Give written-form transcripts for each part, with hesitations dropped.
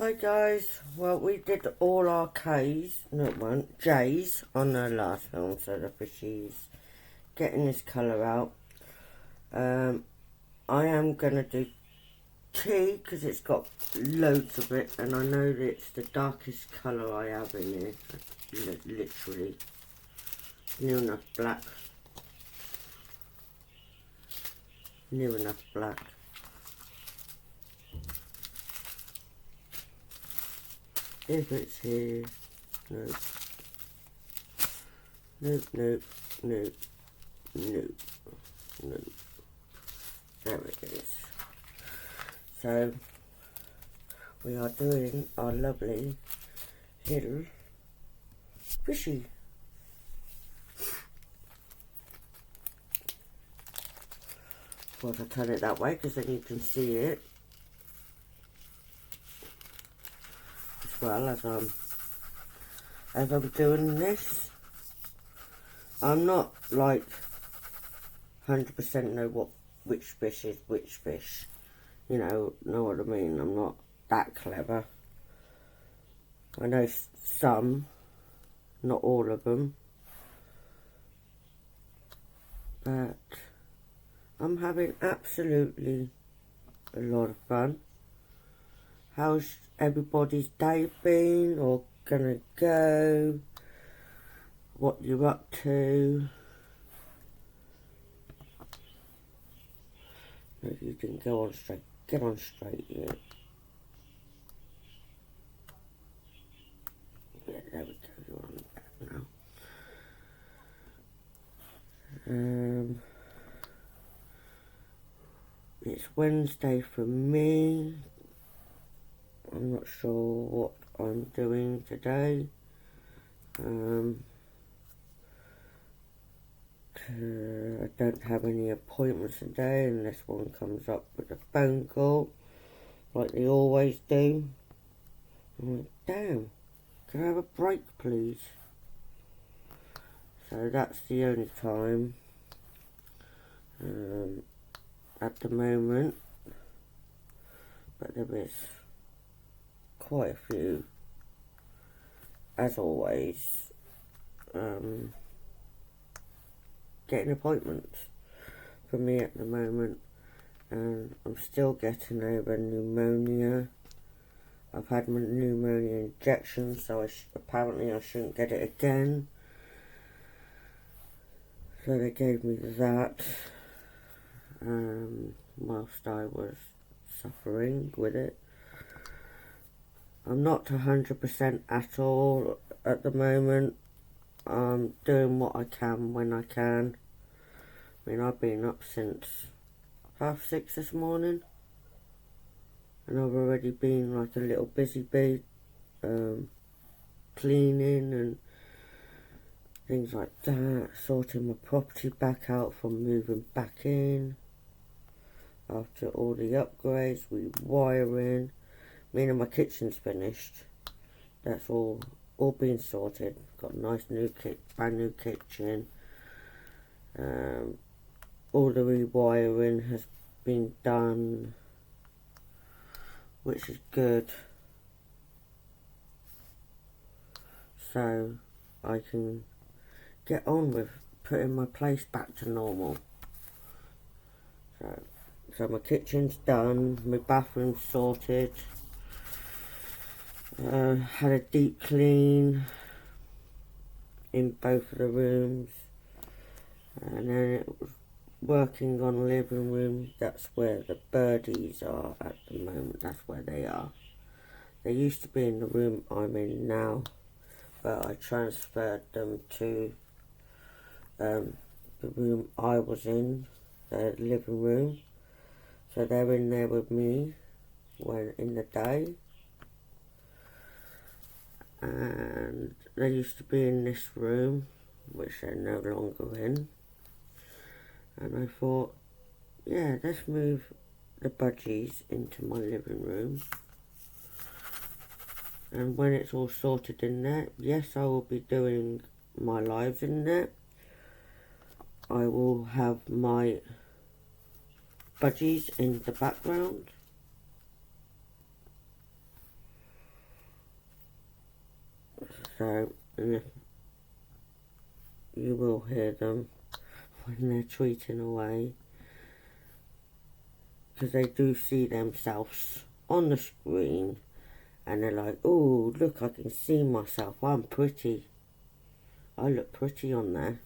Hi guys, well we did all our K's, not one, J's on the last film, so the fishy's getting this colour out. I am going to do T because it's got loads of it, and I know that it's the darkest colour I have in here, literally, near enough black, near enough black. If it's here, nope, nope, nope, nope, nope, nope, there it is. So, we are doing our lovely little fishy. Thought I'd turn it that way because then you can see it as well as I'm doing this. I'm not like 100% know which fish is which fish. You know what I mean? I'm not that clever. I know some, not all of them, but I'm having absolutely a lot of fun. How's everybody's day been or gonna go? What you're up to? No, you didn't go on straight. Get on straight, yeah. Yeah, there we go. You're on back now. It's Wednesday for me. I'm not sure what I'm doing today. I don't have any appointments today unless one comes up with a phone call, like they always do. I'm like, damn, can I have a break please? So that's the only time at the moment, but there is quite a few, as always, getting appointments for me at the moment, and I'm still getting over pneumonia. I've had my pneumonia injection, so apparently I shouldn't get it again. So they gave me that whilst I was suffering with it. I'm not 100% at all at the moment. I'm doing what I can when I can. I mean, I've been up since 6:30 this morning, and I've already been like a little busy bee, cleaning and things like that, sorting my property back out from moving back in after all the upgrades, rewiring. Meaning my kitchen's finished. That's all been sorted. Got a nice new brand new kitchen. All the rewiring has been done, which is good. So I can get on with putting my place back to normal. So my kitchen's done, my bathroom's sorted. Had a deep clean in both of the rooms, and then it was working on the living room. That's where the birdies are at the moment. That's where they are. They used to be in the room I'm in now, but I transferred them to the room I was in, the living room. So they're in there with me when in the day. And they used to be in this room, which they're no longer in. And I thought, yeah, let's move the budgies into my living room. And when it's all sorted in there, yes, I will be doing my lives in there. I will have my budgies in the background. So, and if you will hear them when they're tweeting away, because they do see themselves on the screen and they're like, oh, look, I can see myself, I'm pretty, I look pretty on there.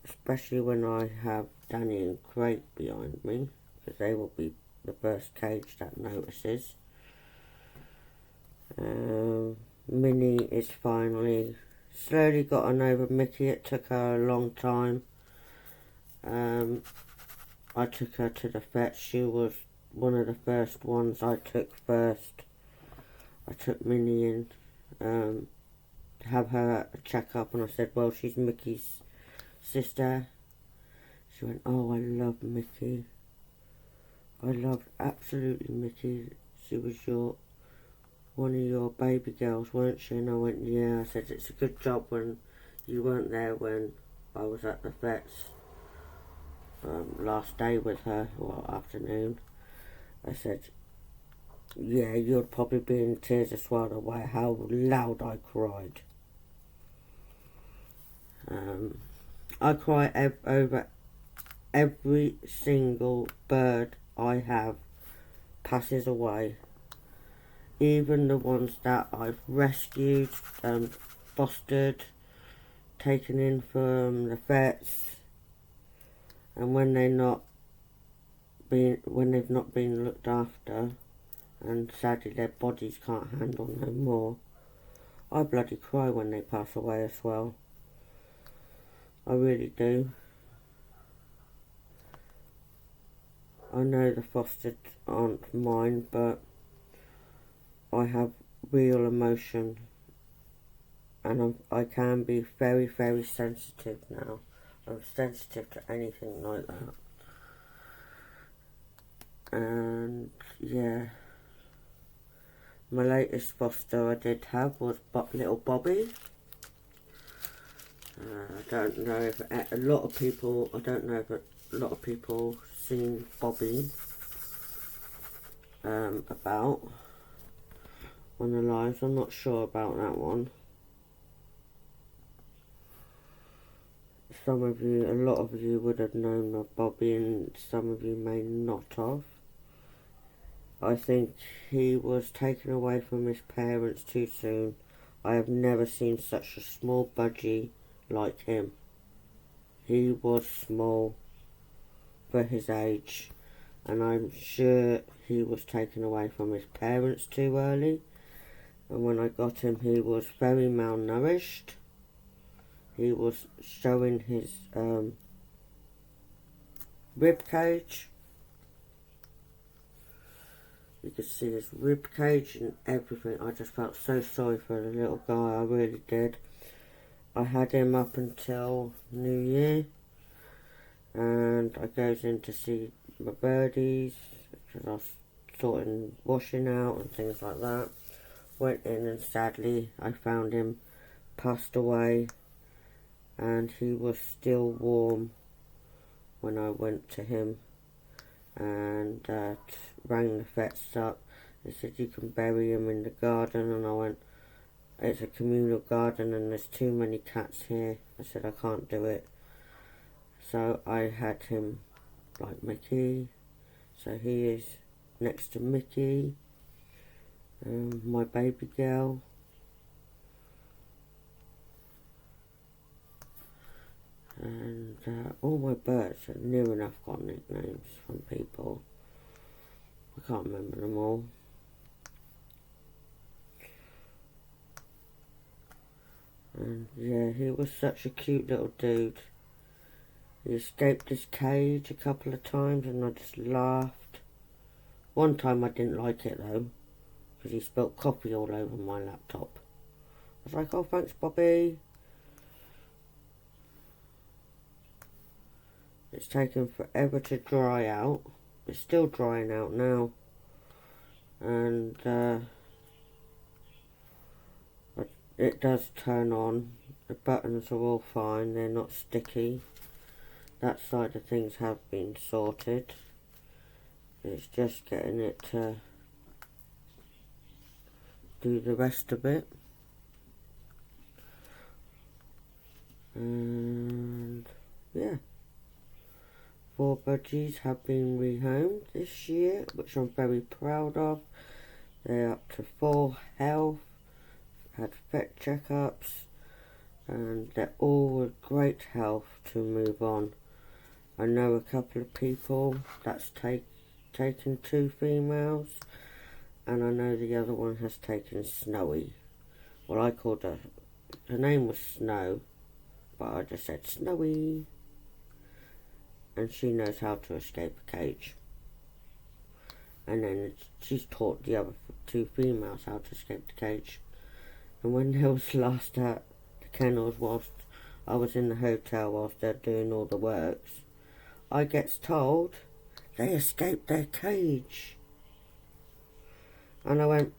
Especially when I have Danny and Craig behind me, because they will be the first cage that notices. Minnie is finally slowly gotten over Mickey. It took her a long time. I took her to the vet. She was one of the first ones I took first. I took Minnie in to have her a check-up, and I said, well, she's Mickey's sister. She went, oh, I love Mickey. I loved absolutely Mickey. She was one of your baby girls, weren't she? And I went, yeah. I said, it's a good job when you weren't there when I was at the vet's last day with her, or afternoon. I said, yeah, you'd probably be in tears as well, the way how loud I cried. I cry over every single bird I have passes away. Even the ones that I've rescued, fostered, taken in from the vets, and when they've not been looked after, and sadly their bodies can't handle no more, I bloody cry when they pass away as well. I really do. I know the fostered aren't mine, but I have real emotion, and I can be very, very sensitive now. I'm sensitive to anything like that. And yeah, my latest foster I did have was little Bobby. I don't know if a lot of people seen Bobby about on the lives. I'm not sure about that one. A lot of you would have known of Bobby, and some of you may not have. I think he was taken away from his parents too soon. I have never seen such a small budgie like him. He was small for his age, and I'm sure he was taken away from his parents too early. And when I got him, he was very malnourished. He was showing his rib cage. You could see his rib cage and everything. I just felt so sorry for the little guy, I really did. I had him up until New Year, and I goes in to see my birdies, because I was sorting washing out and things like that. Went in, and sadly I found him passed away, and he was still warm when I went to him, and rang the vets up. They said, you can bury him in the garden, and I went, it's a communal garden and there's too many cats here. I said, I can't do it. So I had him like Mickey. So he is next to Mickey, my baby girl. And all my birds have near enough got nicknames from people. I can't remember them all. And yeah, he was such a cute little dude. He escaped his cage a couple of times and I just laughed. One time I didn't like it though, because he spilt coffee all over my laptop. I was like, oh, thanks, Bobby. It's taken forever to dry out. It's still drying out now. And it does turn on. The buttons are all fine, they're not sticky. That side of things have been sorted. It's just getting it to do the rest of it. And yeah, 4 budgies have been rehomed this year, which I'm very proud of. They're up to full health, had vet checkups, and they're all with great health to move on. I know a couple of people that's taken 2 females, and I know the other one has taken Snowy. Well, I called her name was Snow, but I just said Snowy, and she knows how to escape a cage. And then she's taught the other 2 females how to escape the cage. And when they was last at the kennels whilst I was in the hotel whilst they're doing all the works, I gets told they escaped their cage. And I went,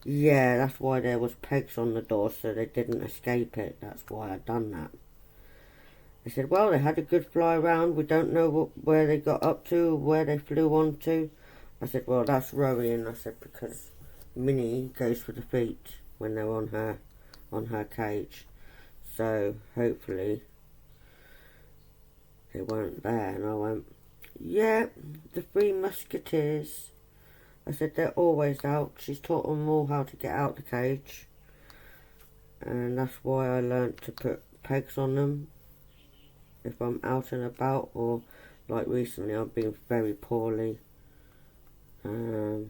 yeah, that's why there was pegs on the door so they didn't escape it. That's why I done that. They said, well, they had a good fly around. We don't know where they got up to, where they flew on to. I said, well, that's worrying. I said, because Minnie goes for the feet when they're on her cage. So hopefully they weren't there. And I went, yeah, the 3 musketeers. I said, they're always out. She's taught them all how to get out the cage. And that's why I learnt to put pegs on them if I'm out and about, or like recently I've been very poorly. They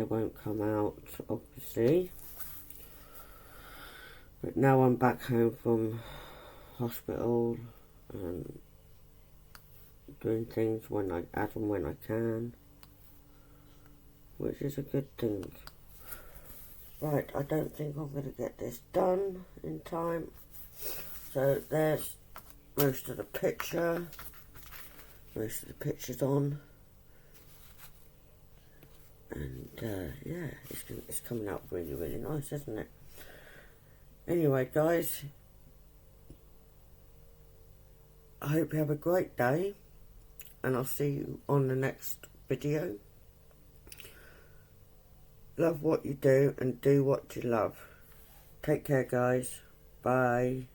won't come out, obviously. But now I'm back home from hospital and doing things as and when I can, which is a good thing. Right, I don't think I'm going to get this done in time. So there's most of the pictures on. And yeah, it's coming out really, really nice, isn't it? Anyway, guys, I hope you have a great day, and I'll see you on the next video. Love what you do and do what you love. Take care, guys. Bye.